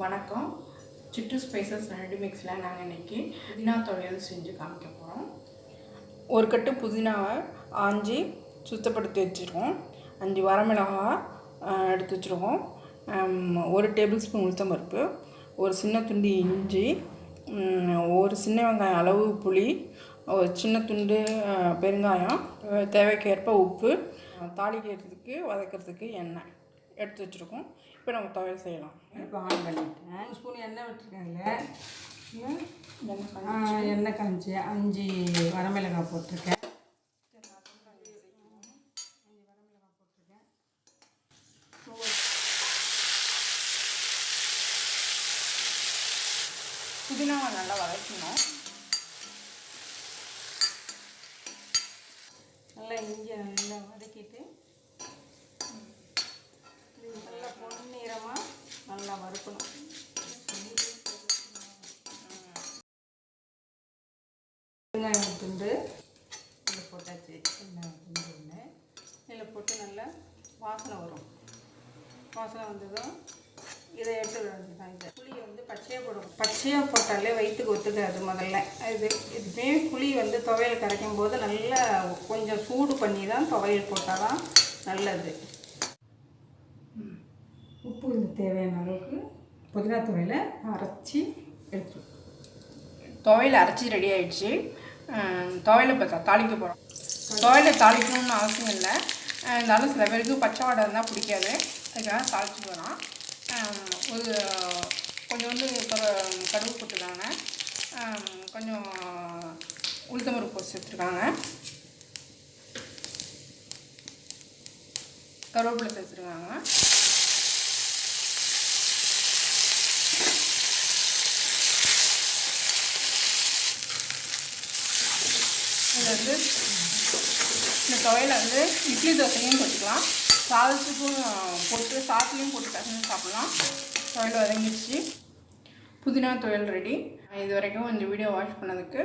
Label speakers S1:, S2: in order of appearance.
S1: வணக்கம். சிட்டு ஸ்பைசஸ் ரெடிமிக்ஸில் நாங்கள் இன்றைக்கி புதினா துவையல் செஞ்சு காமிக்க போகிறோம். ஒரு கட்டு புதினாவை ஆஞ்சி சுத்தப்படுத்தி வச்சுருக்கோம். 5 வரமிளகாய் எடுத்து வச்சுருக்கோம். 1 டேபிள் ஸ்பூன் உளுத்தம்பருப்பு, ஒரு சின்ன துண்டு இஞ்சி, ஒரு சின்ன வெங்காயம் அளவு புளி, ஒரு சின்ன துண்டு பெருங்காயம், தேவைக்கேற்ப உப்பு, தாளிக்கிறதுக்கு வதக்கிறதுக்கு எண்ணெய் எடுத்து வச்சுருக்கோம். இப்போ நம்ம துவையல் செய்யலாம்.
S2: இப்போ ஆன் பண்ணிட்டேன். 1 ஸ்பூன் எண்ணெய் விட்டுருக்கேன். எண்ணெய் காஞ்சி 5 வரமிளகாய் போட்டிருக்கேன்.
S1: புதினாவை நல்லா வதக்கணும்.
S2: நல்லா இஞ்சி நல்லா வதக்கிட்டு நல்லா பொன்னிறமாக நல்லா வறுக்கணும். வெங்காயம் துண்டு இதில் போட்டாச்சு. வெங்காயம் துண்டு ஒன்று இதில் போட்டு நல்லா வாசனை வரும். வாசனை வந்ததும் இதை எடுத்து விடாதுதான். இதை புளியை பச்சையாக போட்டாலே வயிற்றுக்கு ஒத்துக்காது. முதல்ல இதுவே புளி துவையல் கரைக்கும் போது நல்லா கொஞ்சம் சூடு பண்ணி தான் துவையல் போட்டால் தான் நல்லது. உப்பு தேவையான அளவுக்கு புதினா துவையலை அரைச்சி எடுத்துருவோம்.
S1: துவையல் அரைச்சி ரெடி ஆகிடுச்சு. துவையலை இப்போ தாளிக்க போகிறோம். துவையலை தாளிக்கணும்னு அவசியம் இல்லை. இருந்தாலும் சில பேருக்கு பச்சை வாடை இருந்தால் பிடிக்காது. அதுக்காக தாளிச்சு போகிறோம். கொஞ்சம் கடுகு போட்டுருக்காங்க, கொஞ்சம் உளுத்தம்பருப்பு போட்டு சேர்த்துருக்காங்க, கருவேப்பிலை சேர்த்துருக்காங்க, இது இந்த துவையலை இட்லி தோசையும் போட்டுக்கலாம், சாதத்துக்கும் போட்டு சாதத்துலேயும் போட்டு பசங்க சாப்பிட்லாம். துவையல் வதங்கிடுச்சு. புதினா துவையல் ரெடி. இது வரைக்கும் இந்த வீடியோ வாட்ச் பண்ணதுக்கு